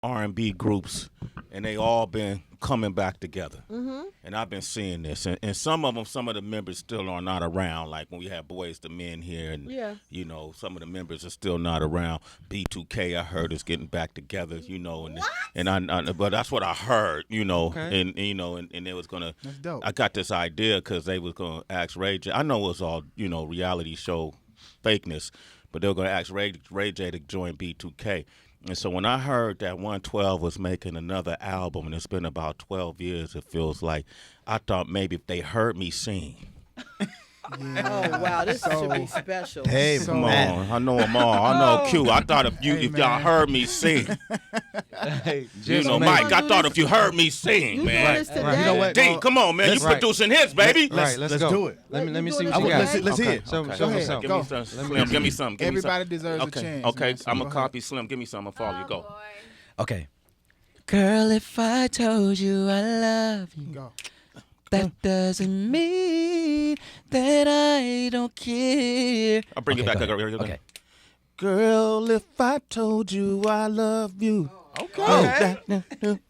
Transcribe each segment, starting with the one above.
R&B groups, and they all been coming back together. And I've been seeing this, and some of them, some of the members still are not around. Like when we had Boys to Men here, and you know, some of the members are still not around. B2K, I heard, is getting back together. You know, but that's what I heard. You know, and you know, and they was gonna. That's dope. I got this idea because they was gonna ask Ray J. I know it was all reality show fakeness, but they were gonna ask Ray J to join B2K. And so when I heard that 112 was making another album, and it's been about 12 years, it feels like, I thought maybe if they heard me sing. Oh wow, this should be special. Hey, Come on, I know them all. I know Q. I thought if y'all heard me sing, you know, Mike. I thought if you heard me sing, You man. doing this today? You know what? D, come on, man. You producing hits, baby. Let's go. do it. Let me see You what you doing got. this Let's today? hear it. Show Go me ahead. something. Give me some. Slim, give me some. Everybody deserves a Okay, chance. okay. man, so I'm go a ahead. copy Slim. Give me some. I'll follow you. Go. Okay. Girl, if I told you I love you, Go. that doesn't mean that I don't care. I'll bring it back. Okay. Girl, if I told you I love you. Okay.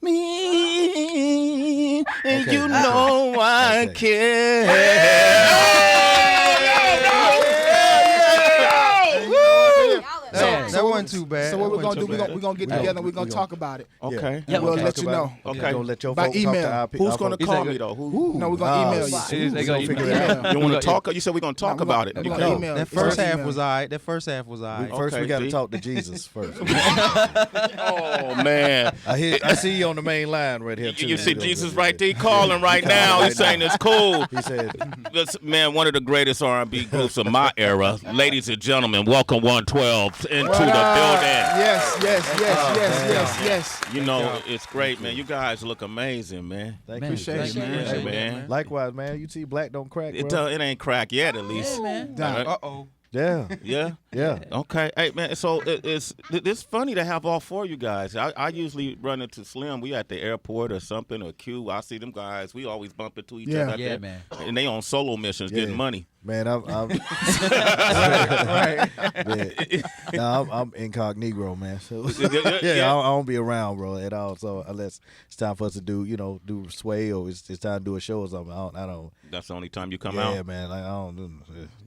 Me, and Okay. you know I Okay. care. That wasn't too bad. So what That we're gonna do? wasn't too We're gonna get together and we're gonna talk about it. Okay. Yeah. We'll okay. let you know. Okay. Don't let your By folks email. talk to our Who's gonna He call said- me though? Who? No, we're gonna email you. They gonna figure email. it out. You want to talk? You said we're gonna talk No, we're about it. gonna- You we're can- gonna email. That It's first gonna half email. was all right. That first half was all right. First, we Okay, got to D. talk to Jesus first. Oh man. I see you on the main line right here. Too. You see Jesus right there calling right now. He's saying it's cool. He said, This man, one of the greatest R&B groups of my era. Ladies and gentlemen, welcome 112 into the building. Yes. You know, it's great, man. You guys look amazing, man. "Thank Man, you, appreciate you, Yeah, man. man. Likewise, man. You see, black don't crack, It bro. ain't crack yet, at least. Done. Uh-oh. Yeah, Yeah. yeah. Okay. Hey, man. So it's funny to have all four of you guys. I usually run into Slim. We at the airport or something, or Q. I see them guys. We always bump into each Yeah. other. out Yeah, there. man. And they on solo missions getting money. Man, I'm Right. I'm incognito, man. So Yeah. I don't be around, bro, at all. So unless it's time for us to do sway, or it's time to do a show or something, I don't. That's the only time you come Yeah, out. man. Like, I don't do.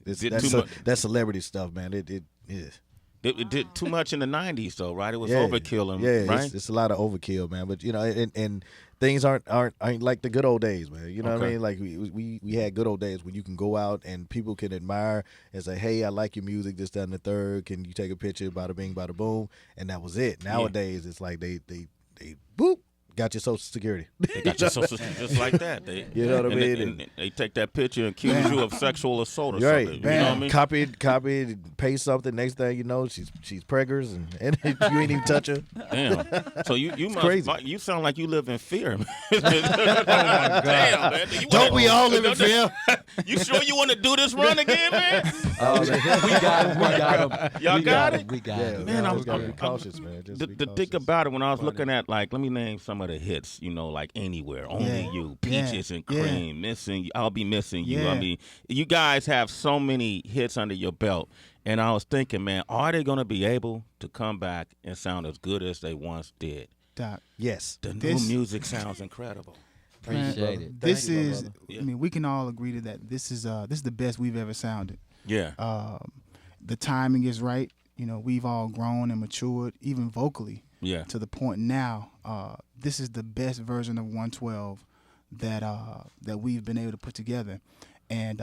Did That's too much. that's celebrity stuff, man. It is. It did too much in the '90s, though, right? It was Yeah. overkill, Yeah, right? it's a lot of overkill, man. But and things aren't like the good old days, man. You know what I Okay. mean? Like we had good old days when you can go out and people can admire and say, "Hey, I like your music. This, that, and the third. Can you take a picture? Bada bing, bada boom." And that was it. Nowadays, it's like they boop. Got your social security. They got your social just like that. They, You know what I and mean? They, and they take that picture and accuse you of sexual assault or Right, something. You know what I mean? Copy, paste something. Next thing you know, she's preggers and you ain't even touch her. Damn. So you must crazy. you sound like you live in fear. Damn, man. Don't we all live in fear? You sure you want to do this run again, man? We got him. Y'all got it? We got Yeah, him. Man, man, I'm- just gotta I'm- be cautious, man. Just The, be the cautious. thing about it, when I was looking at, like, let me name some of the hits, you know, like Anywhere, Only Yeah. You, Yeah. Peaches and Yeah. Cream, Missing You, I'll Be Missing You. I Yeah. mean, you guys have so many hits under your belt. And I was thinking, man, are they going to be able to come back and sound as good as they once did? Doc. Yes. The This- new music sounds incredible. Appreciate it. This you, is. brother. Yeah. I mean, we can all agree to that. This is the best we've ever sounded. Yeah. The timing is right. You know, we've all grown and matured, even vocally, Yeah. to the point now. This is the best version of 112 that we've been able to put together, and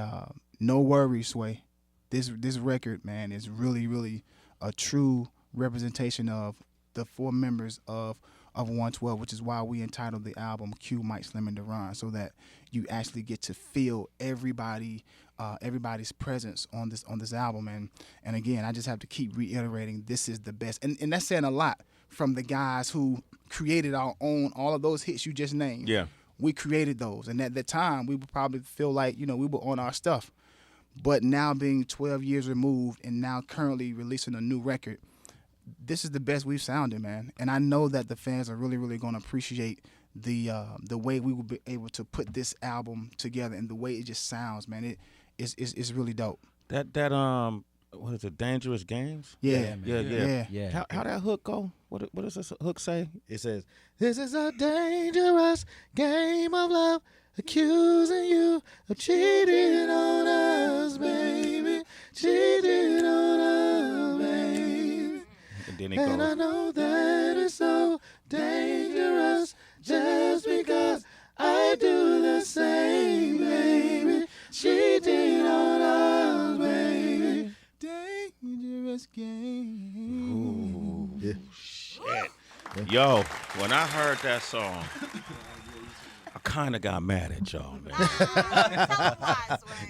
no worries, Sway. This record, man, is really, really a true representation of the four members of 112, which is why we entitled the album Q, Mike Slim Daron, so that you actually get to feel everybody's presence on this album. And again, I just have to keep reiterating, this is the best. And that's saying a lot from the guys who created our own, all of those hits you just named. Yeah. We created those. And at that time, we would probably feel like, we were on our stuff. But now being 12 years removed and now currently releasing a new record, this is the best we've sounded, man. And I know that the fans are really, really going to appreciate the way we will be able to put this album together and the way it just sounds, man. It's really dope. That what is it? Dangerous Games. Yeah. Yeah. How that hook go? What does this hook say? It says, "This is a dangerous game of love, accusing you of cheating on us, baby, cheating on us, baby." And then it And goes. I know that it's so dangerous just because I do the same, baby, cheating on us, baby. Dangerous game. Ooh, Yeah. shit. Yo, when I heard that song, I kind of got mad at y'all, man.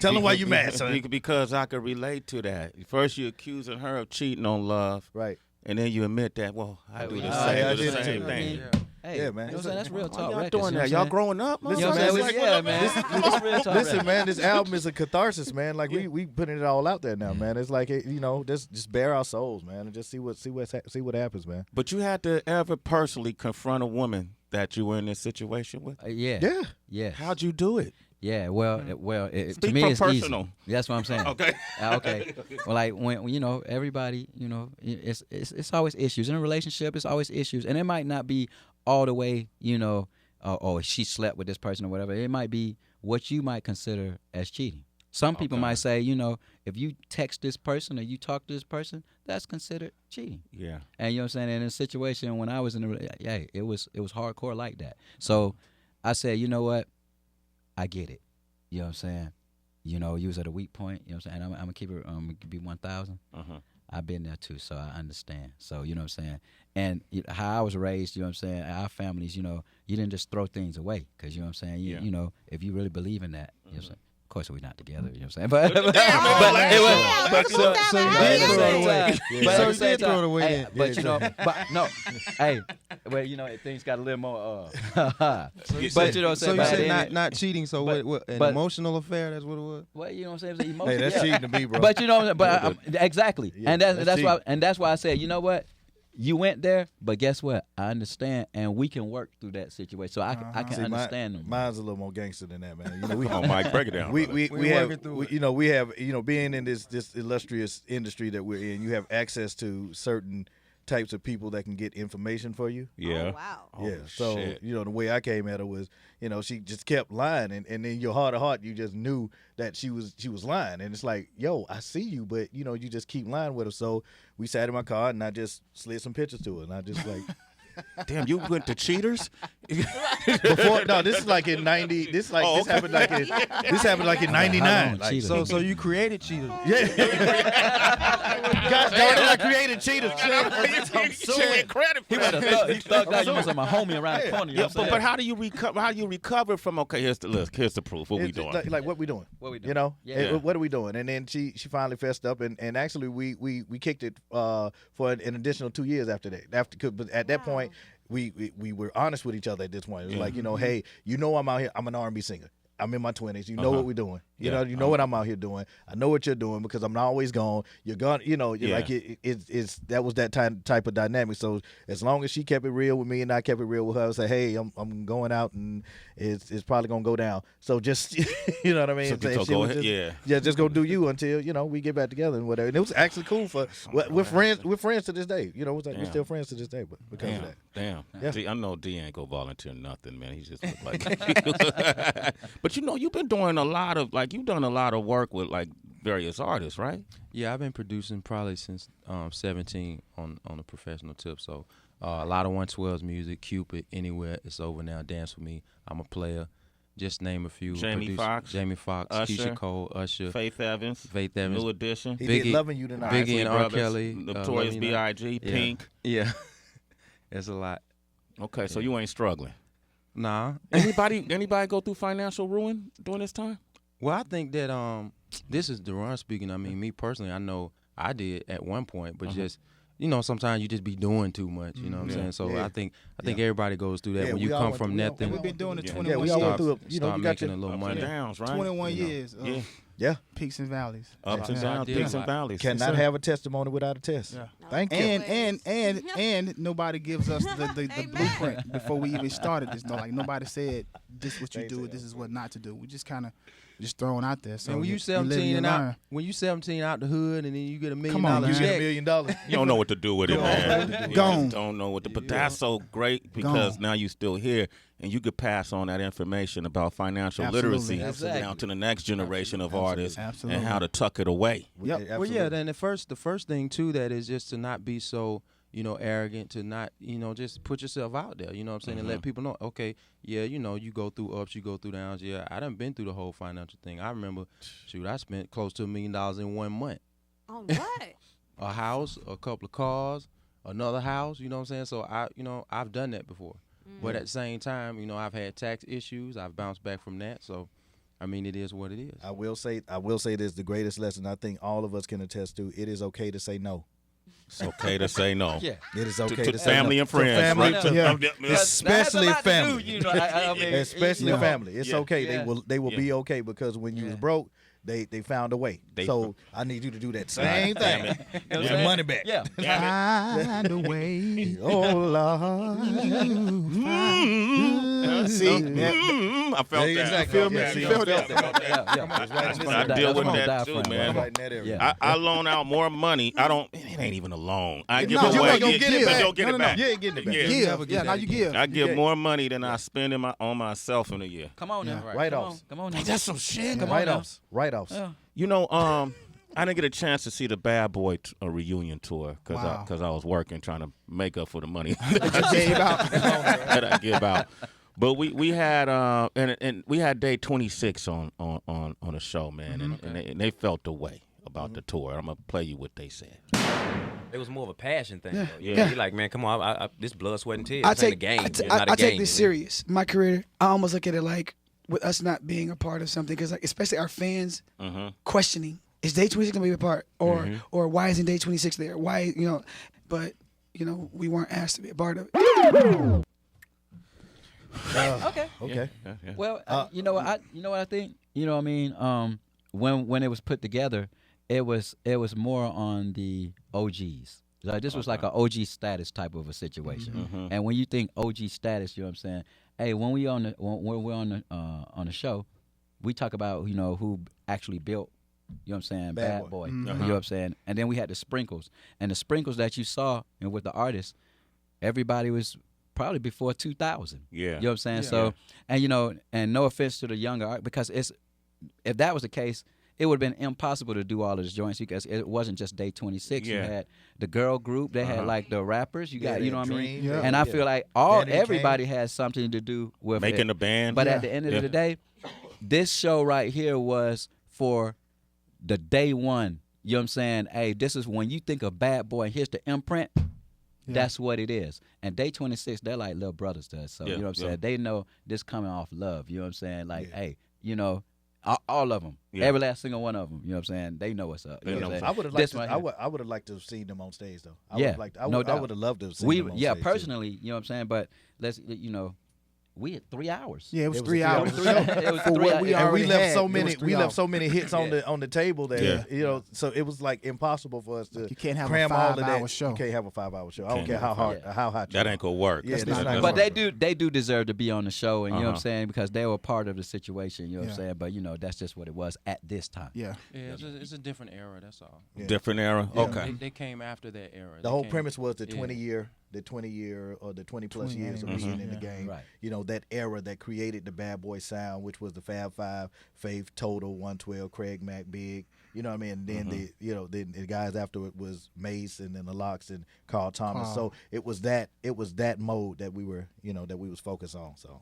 Tell them why you mad, son. Because I could relate to that. First, you're accusing her of cheating on love. Right. And then you admit that, well, I do the I did same too. thing. Hey, Yeah, man. You know what I'm saying? That's real Why talk y'all records. doing you know that? what Y'all I'm saying? growing up, Listen, You know what I'm saying? man, Yeah, man. That's real talk Listen, records. man, this album is a catharsis, man. Like we putting it all out there now, man. It's like just bare our souls, man, and just see what happens, man. But you had to ever personally confront a woman that you were in this situation with? Yeah. Yeah. How'd you do it? Yeah, well, to Speak me from it's personal. easy. That's what I'm saying. Okay. Okay. Well, like when everybody, it's always issues in a relationship. It's always issues, and it might not be all the way, oh, she slept with this person or whatever. It might be what you might consider as cheating. Some people might say, if you text this person or you talk to this person, that's considered cheating. Yeah. And you know what I'm saying? And in a situation when I was in it was hardcore like that. So I said, you know what? I get it. You know what I'm saying? You was at a weak point. You know what I'm saying? I'm gonna keep it. Be 1,000. I've been there too, so I understand. So you know what I'm saying. And how I was raised, you know what I'm saying. Our families, you didn't just throw things away, because you know what I'm saying. You if you really believe in that, you know what I'm saying. Of course, we're not together. You know what I'm saying. But you did throw it away. But no. Hey, well, things got a little more. But you know what I'm saying. So you said not cheating. So what? An emotional affair? That's what it was. Well, you know what I'm saying. It was emotional. Hey, that's cheating to me, bro. But you know what I'm saying. But exactly. Yeah, And that's why. cheating. And that's why I said, you know what. You went there, but guess what? I understand, and we can work through that situation. So I can understand them. Mine's a little more gangster than that, man. Come on, Mike, break it down. We working through have being in this illustrious industry that we're in, you have access to certain types of people that can get information for you. Yeah. Oh, wow. Yeah. Oh, So shit. the way I came at her was, she just kept lying, and in your heart of heart, you just knew that she was lying, and it's like, yo, I see you, but you just keep lying with her. So we sat in my car, and I just slid some pictures to her, and I just like. Damn, you went to Cheaters? Before, no, this is like in 90. This happened like in 99. Like, So you created cheaters. yeah. Gosh darn it, I created cheaters. I'm suing. credit for He thugged out. You must have my homie around the corner. You know what I'm saying? But how do you recover? How do you recover from? Okay, here's the list. Here's the proof. What we It's doing? like what we doing? What we doing? Yeah. What are we doing? And then she finally fessed up, and actually we kicked it for an additional 2 years after that. But at that point, we were honest with each other at this point. It was like, hey, I'm out here. I'm an R&B singer. I'm in my 20s. You know what we're doing. You know what I'm out here doing. I know what you're doing because I'm not always gone. You're gone. Like it's that was that type of dynamic. So as long as she kept it real with me and I kept it real with her, I say, hey, I'm going out and it's probably gonna go down. So just you know what I mean. So go ahead. Just go do you until we get back together and whatever. And it was actually cool for we're friends. We're friends to this day. We're still friends to this day. But because of that. Damn. Yeah. D, I know D ain't go volunteer nothing, man. He just look like. But you've been doing a lot of you've done a lot of work with various artists, right? Yeah, I've been producing probably since 17 on a professional tip. So a lot of 112's music, Cupid, Anywhere, It's Over Now, Dance With Me, I'm a Player. Just name a few. Jamie Foxx, Usher, Keisha Cole, Usher, Faith Evans, New Edition, He did Loving You Tonight. Biggie and R. Brothers, Kelly, Notorious B.I.G., Yeah. Pink. Yeah, it's a lot. Okay, so you ain't struggling. Nah. Anybody go through financial ruin during this time? Well, I think that this is Daron speaking. I mean, me personally, I know I did at one point, but just sometimes you just be doing too much. You know what I'm saying? So I think everybody goes through that when you come from nothing. And we've been doing it Yeah, 21 we all went years. through you start got making your a little Ups money. and downs, right? 21 years of Yeah. peaks and valleys. Ups and So I downs, did peaks a and lot. valleys. Cannot have a testimony without a test. Yeah. Thank you. And nobody gives us the blueprint before we even started this. Nobody said this is what you do, this is what not to do. We just kind of just thrown out there. So and when you 17 and out, when you 17 out the hood, and then you get $1 million you check, get $1 million. You don't know what to do with it, man. Gone. You don't know what to. But that's so great because now you still here, and you could pass on that information about financial literacy down to the next generation of artists and how to tuck it away. Yep. Well, yeah. Then the first thing too that is just to not be so arrogant, to not just put yourself out there. You know what I'm saying, and let people know. Okay, yeah, you go through ups, you go through downs. Yeah, I done been through the whole financial thing. I remember, I spent close to $1 million in 1 month. On what? A house, a couple of cars, another house. You know what I'm saying? So I've done that before. But at the same time, I've had tax issues. I've bounced back from that. So, I mean, it is what it is. I will say this: the greatest lesson I think all of us can attest to. It is okay to say no. It's okay to say no. Yeah, it is okay to family and friends, especially family. Especially Yeah. family. It's okay. They will be okay because when you was broke, they found a way. So I need you to do that same thing. Get your money back. Yeah. Find a way. Oh Lord. See, I felt that. Exactly. Feel me? Yeah, You feel that? I deal with that too, man. Right in that area. I loan out more money. It ain't even a loan. I give No, it you away. ain't gonna get it back. Don't get it back. You ain't getting it back. Give. Yeah, now you give. I give more money than I spend on myself in a year. Come on now. Write-offs. Come on now. That's some shit. Come on now. Write-offs. Yeah. I didn't get a chance to see the Bad Boy reunion tour because I was working trying to make up for the money that I give out. But we had and we had day 26 on the show, man, and they felt the way about the tour. I'm gonna play you what they said. It was more of a passion thing. Yeah. You're like, man, come on, I this blood, sweat, and tears. I It's ain't take a game. I It's not a take game, this you know? serious. My career, I almost look at it like with us not being a part of something, because like especially our fans questioning, is Day 26 gonna be a part, or why isn't Day 26 there? Why But we weren't asked to be a part of it. Okay. Okay. Yeah. Well, you know what I think. You know what I mean. When it was put together, it was more on the OGs. Like this was like an OG status type of a situation. And when you think OG status, you know what I'm saying. Hey, when we're on the show, we talk about who actually built. You know what I'm saying? Bad Boy. You know what I'm saying? And then we had the sprinkles. And the sprinkles that you saw with the artists, everybody was probably before 2000. Yeah. You know what I'm saying? Yeah. So, and no offense to the younger art, because if that was the case, it would have been impossible to do all of those joints because it wasn't just Day 26. Yeah. You had the girl group, they had like the rappers, you got, you know what I mean? Yeah. And I feel like everybody has something to do with Making it. the band. But at the end of the day, this show right here was for the day one. You know what I'm saying? Hey, this is when you think of Bad Boy, and here's the imprint. That's what it is. And Day 26, they're like little brothers to us. So, you know what I'm saying? They know this coming off love. You know what I'm saying? Like, hey, all of them. Yeah. Every last single one of them. You know what I'm saying? They know what's up. You know what I'm saying? I would have liked I would have liked to have seen them on stage though. I would have loved to have seen them on stage. Personally, you know what I'm saying? But we had 3 hours. Yeah, it was 3 hours. It was For 3 what hours. we And we already left had, so it many. was 3 We left hours. so many hits on the table there. Yeah. So it was like impossible for us to. You can't have a cram all of 5-hour that. show. You can't have a 5-hour show. I don't Can't care how have hot. That ain't gonna work. Yeah, That's that's not not gonna But work. they do deserve to be on the show, and you know what I'm Uh-huh. saying, because they were part of the situation. You know what I'm Yeah. saying, but that's just what it was at this time. Yeah. Yeah, it's a different era. That's all. Yeah. Different era. Yeah. Okay. They came after that era. The They whole came- premise was the yeah. 20 year or the 20 plus 20 years of years, being in the game. Right. That era that created the Bad Boy sound, which was the Fab Five, Faith, Total, 112, Craig Mack, Big. You know what I mean? And then then the guys after it was Mace and then the Locks and Carl Thomas. So it was that mode that we were that we was focused on. So.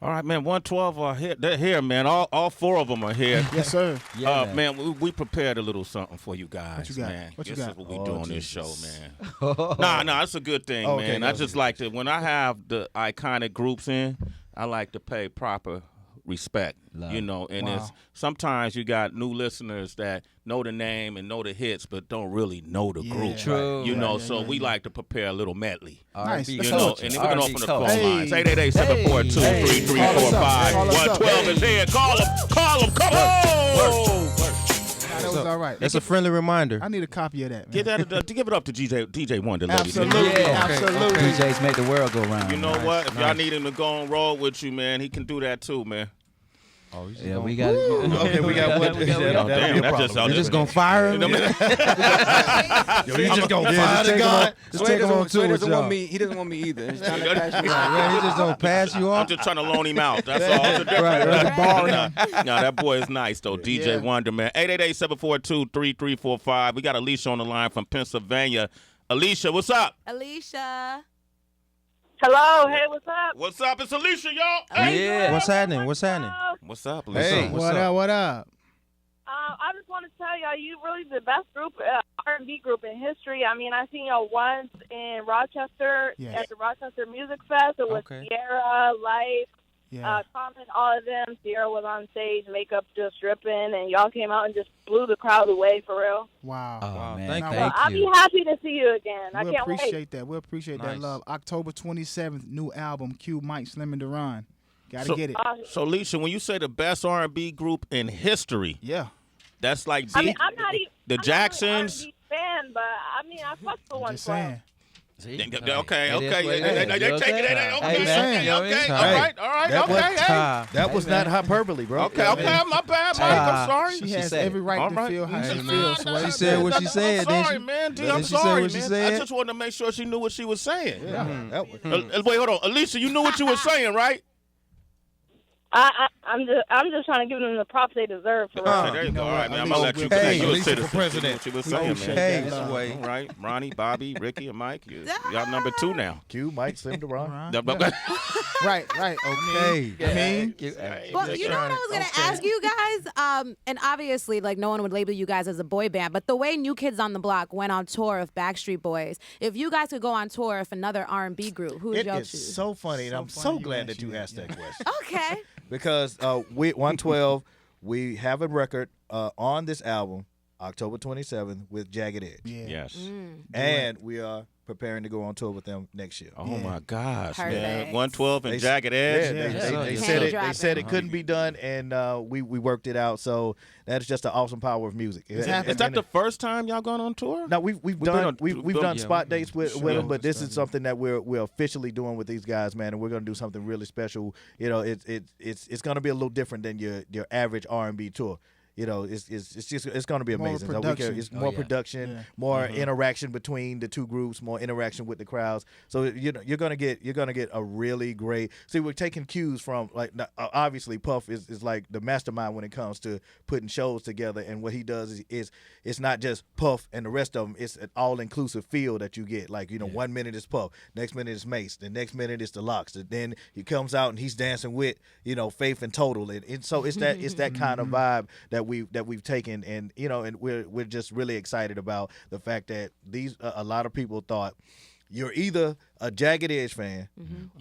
All right, man. 112 are here. They're here, man. All 4 of them are here. Yes, sir. Yeah, man, we prepared a little something for you guys, What you got? man. What you this got? is what we Oh, do on this Jesus. show, man. Nah, it's a good thing, Okay, man. I just like to, when I have the iconic groups in, I like to pay proper respect, Love. and Wow. it's sometimes you got new listeners that know the name and know the hits, but don't really know the group. True. So we like to prepare a little medley. Nice. R&B Let's And talk. then we can open the phone Hey. lines. 888-742-3345. Call us up. 112 is here. Call them. Come on. That was all right. That's a friendly reminder. I need a copy of that, man. Give it up to DJ One, the ladies. Absolutely. Yeah. Absolutely. DJs make the world go round. You know what? If y'all need him to go on road with you, man, he can do that too, man. Oh, Yeah, we got. Okay, we got one. Damn, that's just You just gonna fire him? Yo, you just gonna fire the guy? Just take him on tour with doesn't want y'all. me. He doesn't want me either. He's trying to pass me Yeah, he just don't pass you I'm off. just trying to loan him out. That's all. It's a difference. No, that boy is nice though. DJ Wonder, man. 888-742-3345. We got Alicia on the line from Pennsylvania. Alicia, what's up? Alicia. Hello, hey, what's up? What's up? It's Alicia, y'all. Yeah. What's happening? What's happening? What's up, Alicia? Hey, What up? What up? I just want to tell y'all, you really the best group, R&B group in history. I mean, I seen y'all once in Rochester at the Rochester Music Fest. It was Sierra, Life, Common, all of them. Sierra was on stage, makeup just dripping, and y'all came out and just blew the crowd away for real. Wow. Oh, man. Thank Thank I'll you. be happy to see you again. I We'll can't wait. appreciate that. We'll appreciate that Nice. love. October 27th, new album, Q, Mike Slim Daron. Gotta get it. So, Alicia, when you say the best R&B group in history, that's like I mean, I'm not even the I'm Jacksons. not really R&B fan, but I mean, I fuck for one. Just saying. Okay. It is They what taking it it. is. They You know taking what it. I'm Okay. saying? Okay. All Hey, right. that was, Okay. that was not hyperbole, bro. Okay. My bad, Mike. I'm sorry. She has said every right All to right. feel how Hey, she man. feels. So She said what she said, I'm didn't sorry, she? man. D, Didn't I'm she say sorry, what she man. I said? just wanted to make sure she knew what she was saying. That was, Wait, hold on. Alicia, you knew what you were saying, right? I'm just trying to give them the props they deserve for real. Okay, there you go. All right, man. I'm going to let you Hey, you a Alicia citizen. for president. What you was saying, man. Hey, All right. Ronnie, Bobby, Ricky, and Mike. Y'all number 2 now. Q, Mike Slim Daron. Right. Okay. I mean, Well, you know what I was going to ask you guys? And obviously, like, no one would label you guys as a boy band, but the way New Kids on the Block went on tour of Backstreet Boys, if you guys could go on tour with another R&B group, who would It y'all is choose? so funny, and So I'm funny so you glad asked that you that. asked that question. Okay. Because we 112, we have a record on this album, October 27th, with Jagged Edge. Yes. And we are preparing to go on tour with them next year. Oh, my gosh, man. Perfect. 112 and They- Jagged Edge. They Yeah. said it. They Dropping. said it couldn't be done, and we worked it out. So that's just the awesome power of music. Is that the first time y'all gone on tour? No, we've been done on- we've done yeah, spot we- dates with them, but this is something that we're officially doing with these guys, man, and we're gonna do something really special. You know, it's gonna be a little different than your average R&B tour. You know, it's going to be More amazing. production. It's more yeah. production, more interaction between the two groups, more interaction with the crowds. So you're going to get a really great. See, we're taking cues from like obviously Puff is like the mastermind when it comes to putting shows together, and what he does is it's not just Puff and the rest of them. It's an all inclusive feel that you get. Like 1 minute is Puff, next minute is Mace, the next minute is the Locks. Then he comes out and he's dancing with Faith and Total, and so it's that kind of vibe that we've taken, and and we're just really excited about the fact that these a lot of people thought you're either a Jagged Edge fan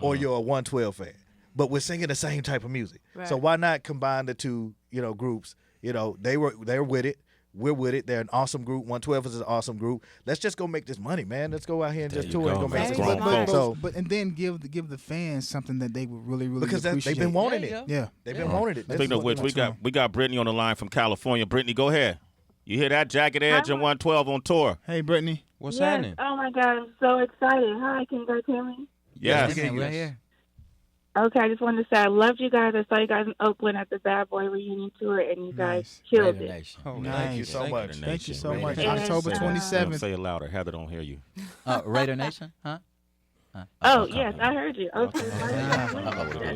or you're a 112 fan, but we're singing the same type of music. Right. So why not combine the two groups? They're with it. We're with it. They're an awesome group. 112 is an awesome group. Let's just go make this money, man. Let's go out here and There just you tour and go, go make man. this Grown money. folks. So and then give the fans something that they would really because appreciate. they've been wanting it. Yeah. They've been wanting it. That's Speaking of what which, they want. we got Brittany on the line from California. Brittany, go ahead. You hear that? Jagged Edge and 112 on tour. Hey, Brittany. What's Yes. happening? Oh my God, I'm so excited. Hi, can you guys hear me? Yes. Yeah, we're here. Okay, I just wanted to say I loved you guys. I saw you guys in Oakland at the Bad Boy reunion tour, and you guys killed Raider it. Nation. Oh, Thank you so much. Thank you so Raider much. Nation. October And, 27th. Say it louder. Heather don't hear you. Raider Nation, huh? Oh, yes, I heard you. Okay.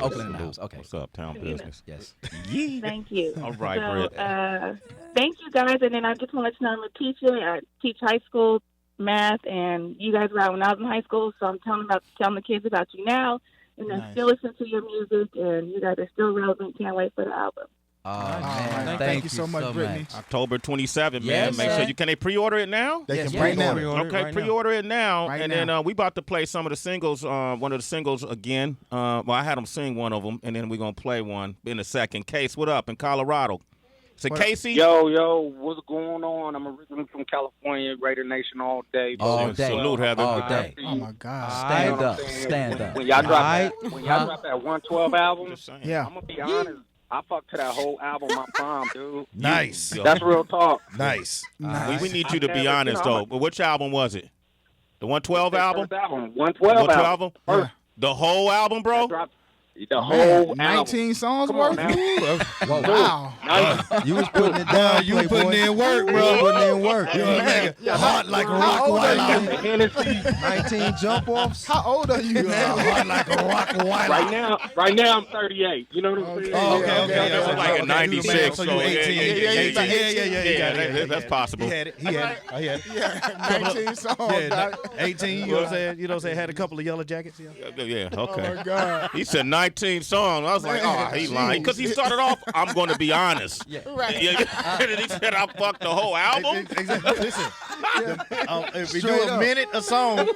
Oakland in the house. Okay. What's up, town business? Yes. Thank you. All right, So, Britt. thank you guys, and then I just want to let you know I'm a teacher. I teach high school math, and you guys were out when I was in high school, so I'm telling the kids about you now, and I still listen to your music, and you guys are still relevant. Can't wait for the album. Oh, man. Thank you so much, Brittany. October 27th, man. Yes, Make sure sir. can they pre-order it now? They Yes, can right now. pre-order. Okay, pre-order it now, Right and now. then we about to play some of the singles. One of the singles again. Well, I had them sing one of them, and then we're gonna play one in a second. Case, what up in Colorado? Is it Casey? Yo, what's going on? I'm originally from California, Raider Nation all day. All day. Salute, Heather. All day. Oh my God. Stand up. saying? Stand up. When y'all drop Right. that 112 album, Just saying. Yeah. I'm gonna be honest. I fucked to that whole album, my prom, dude. Nice. That's real talk. Nice. We need you to be never- honest, you know, though. But which album was it? The 112 album? First album, 112 album. The whole album, bro? The whole 19 songs Come worth? Wow. You was putting it down. You were putting in work, bro. You putting in work. Hot like a rock white. 19 jump offs. How old are you? Hot like a rock white. Right now I'm 38. You know what I'm saying? Oh, okay. That's like a 96. So you 18. Yeah, that's possible. He had it. Yeah, 19 songs. Doc. 18. You know what I'm saying? You know what I'm saying? Had a couple of yellow jackets. Yeah, okay. Oh my God. He said 19 songs. I was like, oh, he lying. Because he started off, I'm going to be honest. Yeah. Right. And he said, I fucked the whole album. Exactly. Listen, if we do Straight a up. minute a song,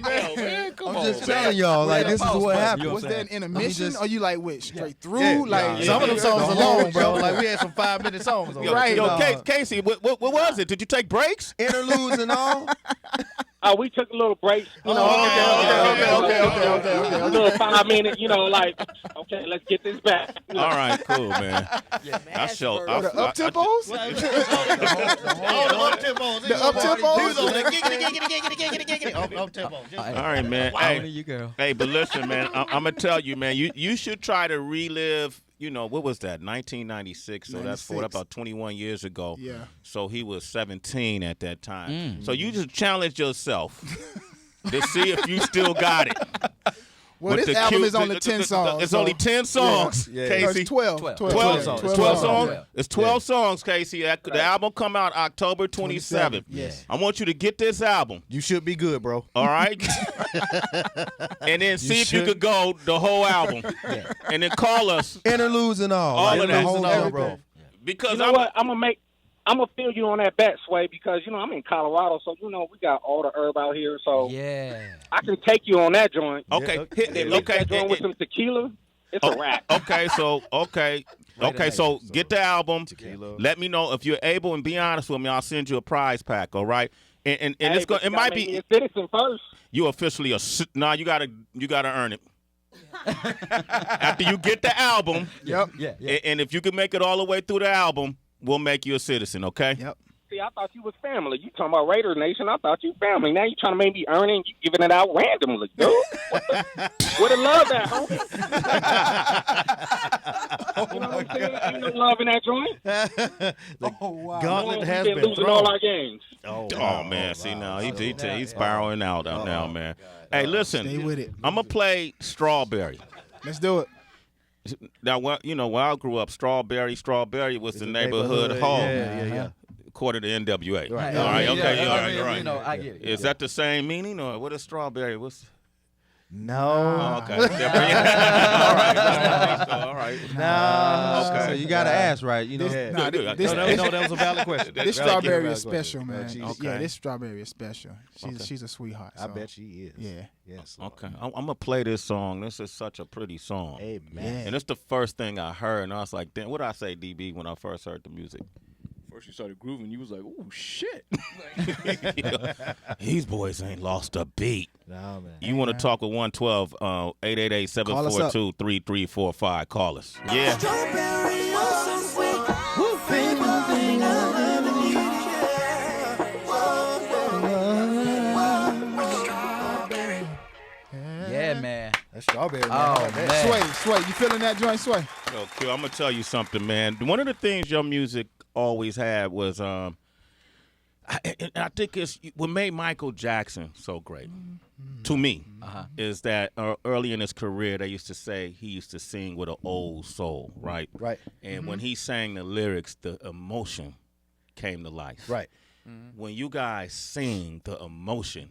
Man, come I'm on, just man. telling y'all, like, this is what happened. Was that an intermission or you like went straight through? Yeah. Like Some of them songs are long, bro. Like, we had some 5-minute songs. Yo, Right. Casey, what was it? Did you take breaks? Interludes and all. We took a little break. You know, Okay. a little 5 minutes. You know, like, okay, let's get this back. You know? All right, cool, man. I showed The up tempos? The up tempos. The up tempos? All right, man. Hey, you girl. Hey, but listen, man, I'm gonna tell you, man, you should try to relive. You know, what was that? 1996. So that's about 21 years ago. Yeah. So he was 17 at that time. So you just challenge yourself to see if you still got it. Well, With this the album cute- is only 10 songs. It's so- only 10 songs, Yeah. Casey. No, it's 12. 12 songs. 12 songs. Yeah. It's 12 songs, Casey. The album come out October 27th. Yes. I want you to get this album. You should be good, bro. All right? And then see if you could go the whole album. Yeah. And then call us. Interludes and all. All Like, of the this whole and all, thing, bro. Because You know what? I'm gonna feel you on that bet, Sway, because you know I'm in Colorado, so you know we got all the herb out here, so Yeah. I can take you on that joint. Okay. Yeah, Hit it. Mix Okay. that joint with some tequila. It's a wrap. Okay, so so get the album. Tequila. Let me know if you're able, and be honest with me. I'll send you a prize pack. All right, and Hey, it's but going. you It gotta might make me be a citizen first. you officially nah. You gotta earn it. After you get the album, Yep. Yeah. and if you can make it all the way through the album, we'll make you a citizen. Okay. Yep. See, I thought you was family. You talking about Raider Nation? I thought you family. Now you trying to make me earn it and you giving it out randomly, dude. Where the love at, homie? You know what I'm saying? Ain't no love in that joint. Gauntlet has We've been losing all thrown. our games. Oh man, see now he's spiraling out now, man. Hey, listen, Stay with it. I'm gonna play Strawberry. Let's do it. Now, when I grew up, Strawberry was the neighborhood hall. Yeah. According to NWA. Right. All right, Yeah, okay, yeah, all I right, mean, all right. you know, I get it. Is that the same meaning, or what is Strawberry? What's No. Oh, okay. All right. All right. No. Okay. So you gotta ask, right? You know. Good. That was a valid question. This strawberry is special, man. Okay. Yeah, this strawberry is special. She's a sweetheart. I so. bet she is. Yeah. Yes. Okay. I'm gonna play this song. This is such a pretty song. Amen. And it's the first thing I heard, and I was like, damn, what did I say, DB, when I first heard the music? First you started grooving, you was like, "Ooh, shit!" These boys ain't lost a beat. No, man. You want to talk with 112, 888-742-3345. Call us. Yeah. Yeah, man. That's strawberry, man. Oh, man. Sway, you feeling that joint, Sway? Yo, Q, I'm gonna tell you something, man. One of the things your music always had was, I think it's what made Michael Jackson so great to me is that early in his career they used to say he used to sing with an old soul, right? Right. And when he sang the lyrics, the emotion came to life. Right. When you guys sing, the emotion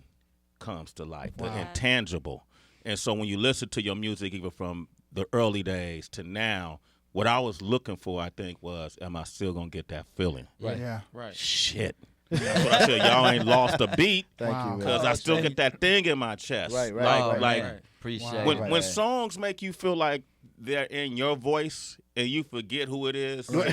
comes to life, the intangible. And so when you listen to your music, even from the early days to now, what I was looking for, I think, was, am I still going to get that feeling? Right. Yeah. Right. Shit. That's what I said. Y'all ain't lost a beat Thank you, man. because I still get that thing in my chest. Right, right, Like, right, like right. Appreciate when, it. when songs make you feel like they're in your voice and you forget who it is. So when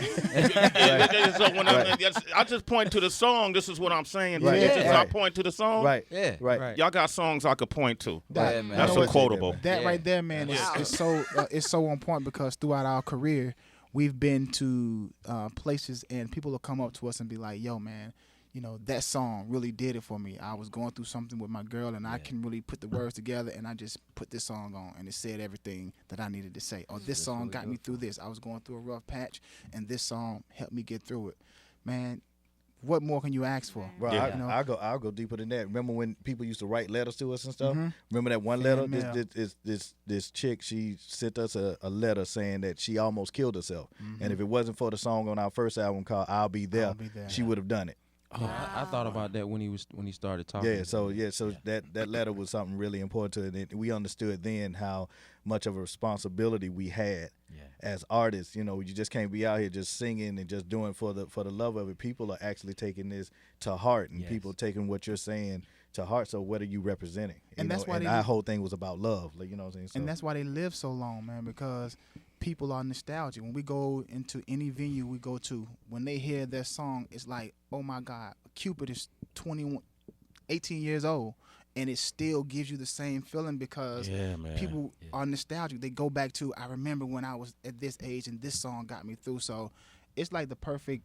I just point to the song. This is what I'm saying. Right. It's just Yeah. I point to the song. Right. Yeah. Right. Y'all got songs I could point to. That, man. That's you know a what? quotable. That Yeah. right there, man, is so it's so on point because throughout our career, we've been to places and people will come up to us and be like, "Yo, man, you know, that song really did it for me. I was going through something with my girl, and I can really put the words together, and I just put this song on, and it said everything that I needed to say. Or this song got me through this. I was going through a rough patch, and this song helped me get through it. Man, what more can you ask for? Bro, I'll go deeper than that. Remember when people used to write letters to us and stuff? Remember that one letter? This chick, she sent us a letter saying that she almost killed herself. And if it wasn't for the song on our first album called I'll Be There, she would have done it. Oh, I thought about that when he started talking. That letter was something really important to it. And we understood then how much of a responsibility we had as artists. You know, you just can't be out here just singing and just doing for the love of it. People are actually taking this to heart, and people taking what you're saying to heart. So what are you representing? And that's why our whole thing was about love. Like, you know what I'm saying? So, and that's why they live so long, man, because people are nostalgic. When we go into any venue we go to, when they hear their song, it's like, oh my God, Cupid is 18 years old, and it still gives you the same feeling because people are nostalgic. They go back to, I remember when I was at this age and this song got me through. So it's like the perfect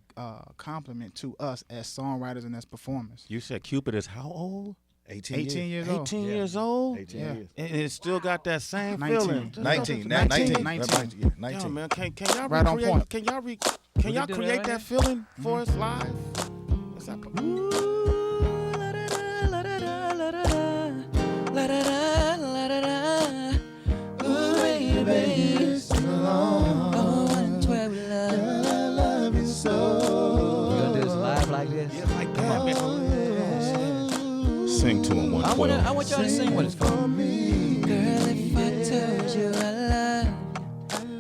compliment to us as songwriters and as performers. You said Cupid is how old? 18 years old. 18 years old? 18 years. And it still got that same 19. feeling. 19. Yo, man, can y'all right on point. Can y'all create that feeling for us live? What's up? Ooh, baby, oh, 112 love you so. You gonna do this live like this? Yeah, like that, man. Sing to him 112. I want y'all to sing what it's called. Girl, if I told you I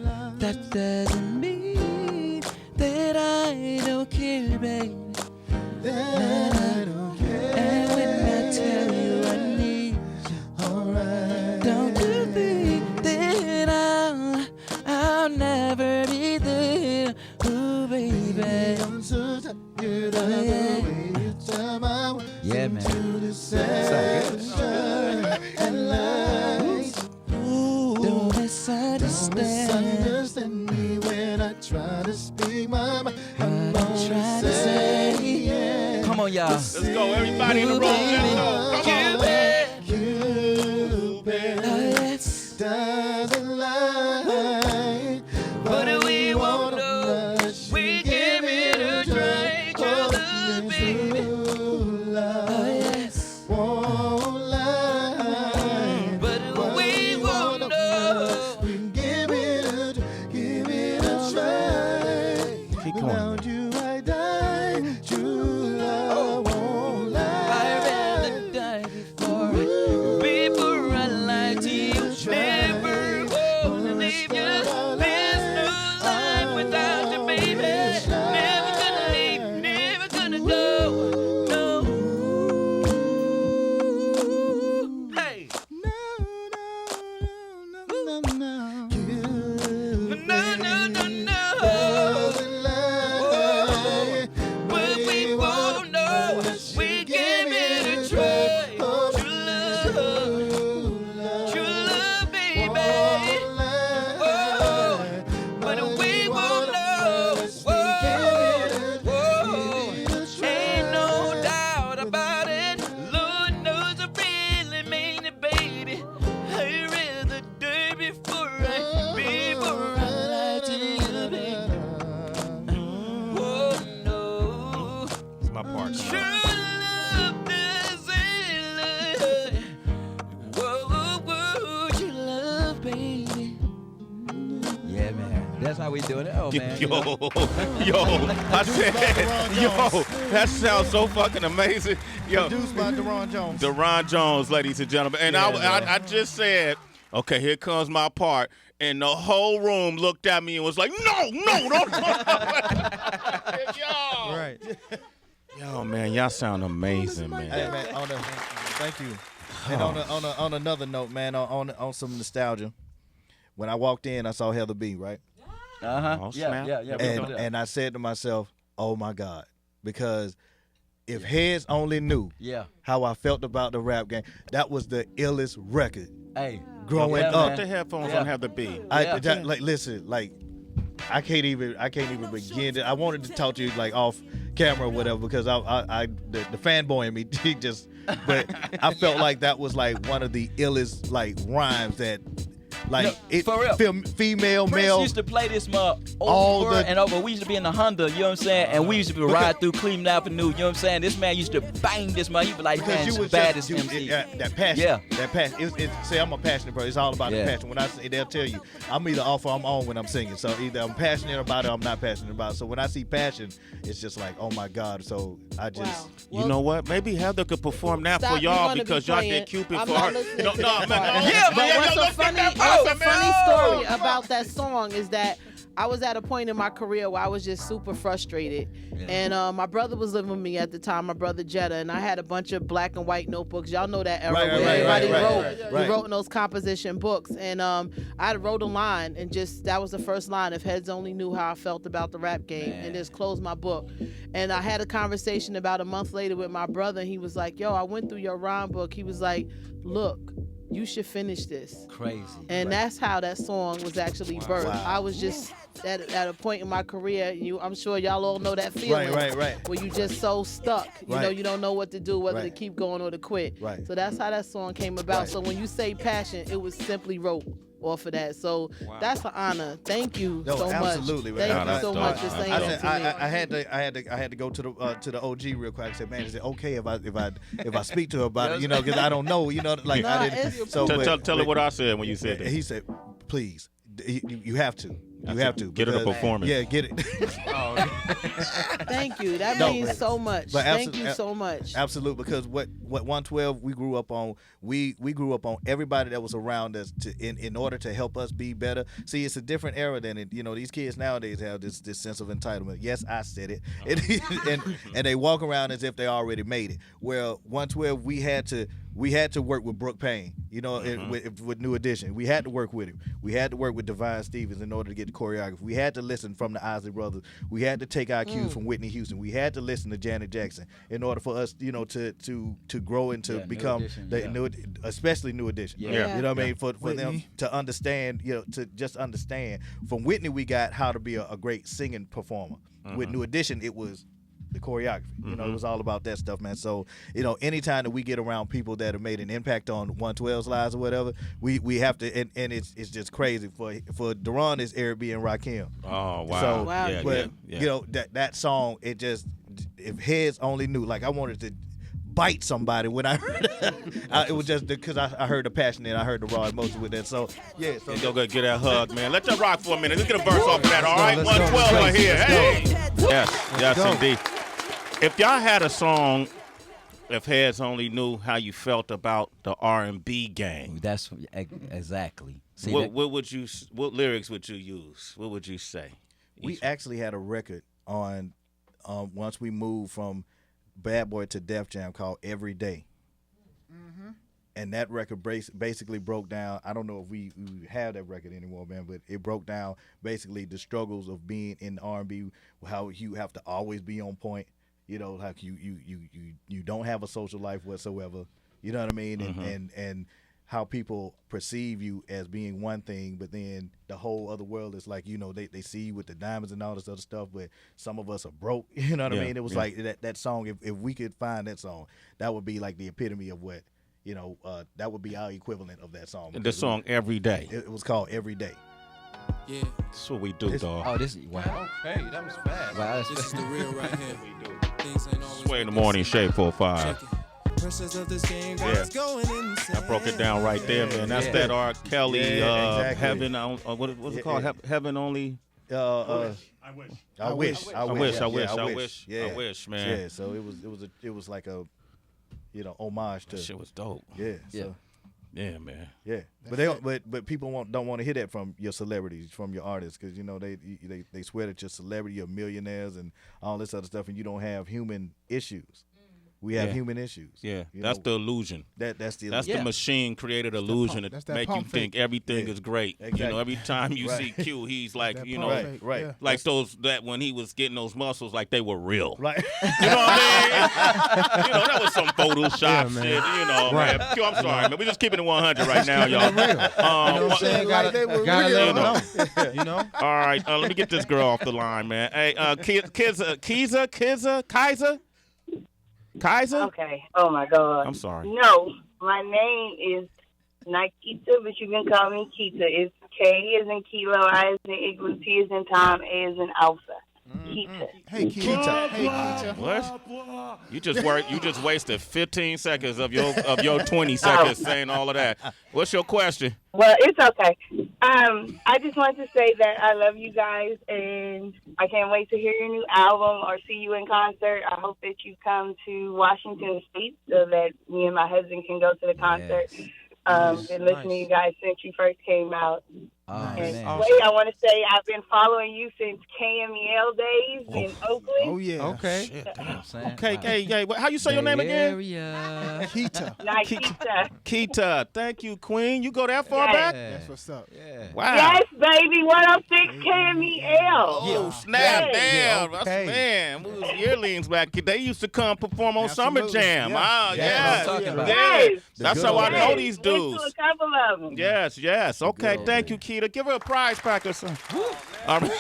love, that doesn't mean that I don't care, baby. That I don't care. And when I tell you I need you, alright. Don't you think that I'll never be there, ooh, baby. Yeah, man. Don't misunderstand me when I try to speak my mind. I'm trying to say, come on, y'all. Let's go, everybody in the room. Let's go. Come on. Cupid, yes, doesn't lie, but we won't know. We give it a try, true love, baby. Oh, yes, won't lie, but we won't know. We give it a try. Keep going. Without you, I die. True love won't lie. I'd rather die before I lie to you. Never gonna leave you. There's no life without you, baby. Never gonna leave, never gonna go. No. Hey. No. But we won't know. We give it a try. True love, baby. Whoa. But we won't know. Whoa. Ain't no doubt about it. Lord knows I really mean it, baby. I'd rather die before I lie to you, baby. Oh no. It's my part. True love doesn't lie. Whoa, true love, baby. Yeah, man. That's how we doing it. Oh, man. Yo, I said, that sounds so fucking amazing. Yo, Produced by Daron Jones. Daron Jones, ladies and gentlemen. And I just said, okay, here comes my part. And the whole room looked at me and was like, no, don't. Yo. Right. Yo, man, y'all sound amazing, man. Hey, man, thank you. And on another note, man, on some nostalgia, when I walked in, I saw Heather B, right? Oh, snap. Yeah. And I said to myself, oh my God, because if heads only knew how I felt about the rap game, that was the illest record. Hey, growing up. Put the headphones on Heather B. Listen, I can't even begin to. I wanted to talk to you like off camera or whatever because the fanboy in me he just. But I felt like that was like one of the illest like rhymes that. Like for real. Female, Prince male. used to play this over and over. We used to be in the Honda, you know what I'm saying? And we used to ride through Cleveland Avenue, you know what I'm saying? This man used to bang this man. He'd be like, man, it's the baddest MC. That passion. Yeah. That passion. Say I'm a passionate person. It's all about the passion. When I say, they'll tell you, I'm either off or I'm on when I'm singing. So either I'm passionate about it or I'm not passionate about it. So when I see passion, it's just like, oh my God. So I just. Well, you know what? Maybe Heather could perform that for y'all because y'all did Cupid for her. No, what's a funny story about that song is that I was at a point in my career where I was just super frustrated. And my brother was living with me at the time, my brother Jetta, and I had a bunch of black and white notebooks. Y'all know that era where everybody wrote in those composition books. And I wrote a line, and just that was the first line. If heads only knew how I felt about the rap game, and just closed my book. And I had a conversation about a month later with my brother, and he was like, yo, I went through your rhyme book. He was like, look, you should finish this. Crazy. And that's how that song was actually birthed. Wow. I was just at a point in my career, I'm sure y'all all know that feeling. Right. Where you just so stuck. You know, you don't know what to do, whether to keep going or to quit. Right. So that's how that song came about. So when you say passion, it was simply wrote off of that. So that's an honor. Thank you so much. Absolutely, man. Thank you so much for saying that to me. I had to go to the OG real quick. I said, man, is it okay if I speak to her about it? You know, because I don't know. You know, like I didn't. So tell her what I said when you said that. He said, please, you have to. You have to get her to perform it. Yeah, get it. Thank you. That means so much. Thank you so much. Absolutely, because what 112 we grew up on. We grew up on everybody that was around us in order to help us be better. See, it's a different era than it. You know, these kids nowadays have this sense of entitlement. Yes, I said it, and they walk around as if they already made it. Well, 112 we had to work with Brooke Payne, you know, with New Edition. We had to work with him. We had to work with Divine Stevens in order to get the choreography. We had to listen from the Isley Brothers. We had to take our cues from Whitney Houston. We had to listen to Janet Jackson in order for us, you know, to grow and to become especially New Edition. Yeah. You know what I mean? For them to understand, you know, to just understand. From Whitney, we got how to be a great singing performer. With New Edition, it was the choreography. You know, it was all about that stuff, man. So, you know, anytime that we get around people that have made an impact on 112's lives or whatever, we have to, and it's just crazy. For Daron, it's Eric B. and Rakim. Oh, wow. So, yeah. you know, that song, it just, if heads only knew, like I wanted to bite somebody when I heard it. It was just because I heard the passion and I heard the raw emotion with that. So, yeah. So go get that hug, man. Let that rock for a minute. Let's get a verse off of that, all right? 112 right here. Hey. Yes, indeed. If y'all had a song, if heads only knew how you felt about the R&B game. That's exactly. See, what lyrics would you use? What would you say? We actually had a record on once we moved from Bad Boy to Def Jam called Every Day. And that record basically broke down. I don't know if we have that record anymore, man, but it broke down basically the struggles of being in R&B, how you have to always be on point. You know, like you don't have a social life whatsoever. You know what I mean? And how people perceive you as being one thing, but then the whole other world is like, you know, they see you with the diamonds and all this other stuff, but some of us are broke. You know what I mean? It was like that song, if we could find that song, that would be like the epitome of what, you know, that would be our equivalent of that song. The song Every Day. It was called Every Day. Yeah. That's what we do, dog. Oh, this is wow. Okay, that was fast. Wow, this is the real right here. We do. Things ain't always Sway in the morning, Shade 45. Of this game, yeah. I broke it down right there, man. That's that R. Kelly, exactly. Heaven, what's it called? Heaven Only? I wish, man. Yeah, so it was like a, you know, homage to. That shit was dope. Yeah. So. Yeah, man. Yeah, but people don't want to hear that from your celebrities, from your artists, because you know they swear that you're celebrity, you're millionaires, and all this other stuff, and you don't have human issues. We have human issues. Yeah, that's the illusion. That's the machine created illusion to make you think everything is great. Exactly. You know, every time you see Q, he's like, you know, like that when he was getting those muscles, like they were real. Right. You know what I mean? You know, that was some Photoshop shit. You know, man. Q, I'm sorry, man. We're just keeping it 100 right now, y'all. You know what I'm saying? Gotta let them know. You know. All right, let me get this girl off the line, man. Hey, Kaiser? Okay. Oh, my God. I'm sorry. No, my name is not Keita, but you can call me Keita. It's K as in Kilo, I as in Igloo, T as in Tom, A as in Alpha. Keita. Hey, Keita. Hey, Keita. What? You just wasted 15 seconds of your 20 seconds saying all of that. What's your question? Well, it's okay. I just wanted to say that I love you guys, and I can't wait to hear your new album or see you in concert. I hope that you come to Washington State so that me and my husband can go to the concert. Been listening to you guys since you first came out. I want to say I've been following you since KMEL days in Oakland. Oh, yeah. Okay. Okay. Hey, how you say your name again? Keita. Keita. Keita. Thank you, Queen. You go that far back? That's what's up. Yeah. Wow. Yes, baby. 106 KMEL. Oh, snap. Yes. Damn. Okay. Man, we was yearlings back. They used to come perform on Summer Jam. Yeah. Ah, yes. Yes. That's how I know these dudes. Went to a couple of them. Yes. Okay. Thank you, Keita. Give her a prize pack or something. All right.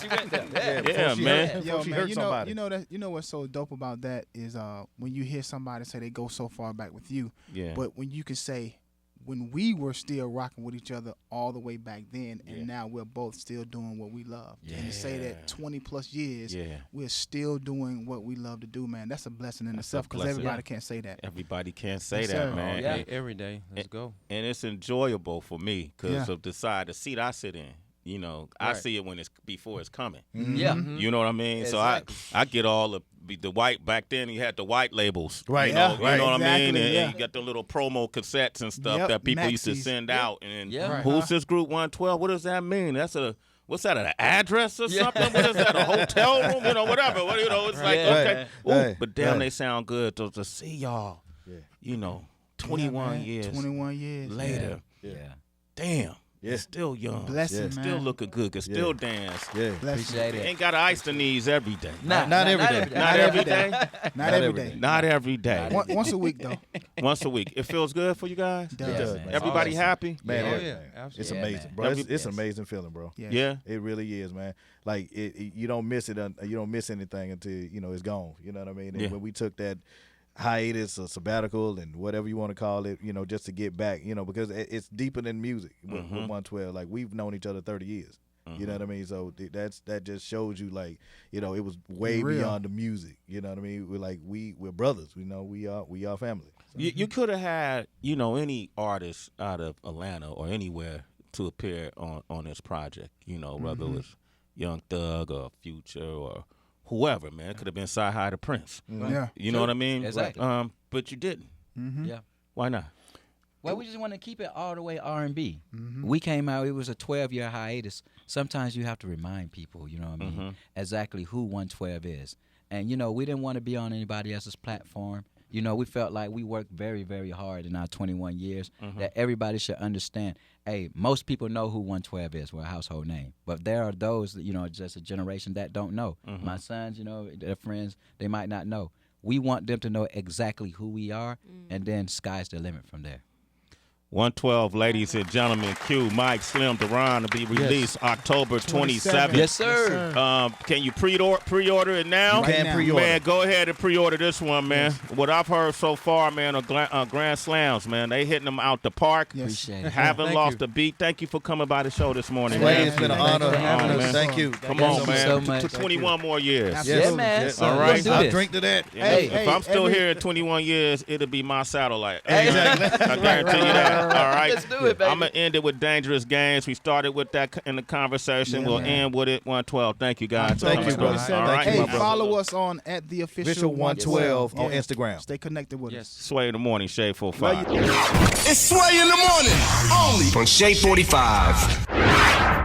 She went there. Yeah, man. Yo, she man, hurt somebody. You know what's so dope about that is when you hear somebody say they go so far back with you. Yeah. But when you can say when we were still rocking with each other all the way back then, and now we're both still doing what we love. Yeah. And to say that 20 plus years, we're still doing what we love to do, man. That's a blessing in itself because everybody can't say that. Everybody can't say that, man. Yeah, every day. Let's go. And it's enjoyable for me because of the seat I sit in. You know, I see it when it's before it's coming. Mm-hmm. Yeah. You know what I mean? Exactly. So I get all the white. Back then you had the white labels. Right. You know, right. You know what I mean? Exactly, And you got the little promo cassettes and stuff that people used to send out. And Yeah. who's this group 112? What does that mean? What's that, an address or something? What is that, a hotel room? You know, whatever. It's like, okay. Ooh, but damn, they sound good to see y'all, you know, 21 years. 21 years. Later. Yeah. Damn. Yeah. Still young. Blessing, man. Still looking good. Can still dance. Yeah. Appreciate it. Ain't got to ice the knees every day. Not every day. Not every day. Not every day. Not every day. Once a week, though. Once a week. It feels good for you guys? It does. man. Everybody happy? Man, Absolutely. it's amazing, man. bro. It's an amazing feeling, bro. Yeah. It really is, man. Like you don't miss it. You don't miss anything until it's gone. You know what I mean? And when we took that hiatus or sabbatical and whatever you want to call it, just to get back, because it's deeper than music with 112. Like we've known each other 30 years. You know what I mean? So that just shows you like, it was way beyond the music. You know what I mean? We're brothers. We are family. So. You could have had, any artist out of Atlanta or anywhere to appear on this project, whether it was Young Thug or Future or whoever, man. It could have been Sci-Hi the Prince. Yeah. You know what I mean? Exactly. But you didn't. Yeah. Why not? Well, we just want to keep it all the way R&B. We came out, it was a 12-year hiatus. Sometimes you have to remind people, you know what I mean, exactly who 112 is. And, we didn't want to be on anybody else's platform. We felt like we worked very, very hard in our 21 years, that everybody should understand, hey, most people know who 112 is. We're a household name. But there are those, just a generation that don't know. My sons, their friends, they might not know. We want them to know exactly who we are, and then sky's the limit from there. 112, ladies and gentlemen, Q, Mike Slim Daron to be released October 27th. Yes, sir. Can you pre-order it now? You can pre-order. Man, go ahead and pre-order this one, man. What I've heard so far, man, are grand slams, man. They hitting them out the park. Appreciate it. Haven't lost a beat. Thank you for coming by the show this morning, Wayne, man. it's been an honor. Thank you. Come on, man. So much. To 21 more years. Yeah, man. Yes, all right. I'll drink to that. Hey, if I'm still here in 21 years, it'll be my satellite. Exactly. I guarantee you that. All right. Let's do it, baby. I'm going to end it with Dangerous Games. We started with that in the conversation. We'll end with it 112. Thank you, guys. Thank you, brother. All right. Thank you, my Hey, brother. follow us on @theofficial 112 on Instagram. Stay connected with us. Sway in the morning, Shade 45. It's Sway in the morning, only on Shade 45.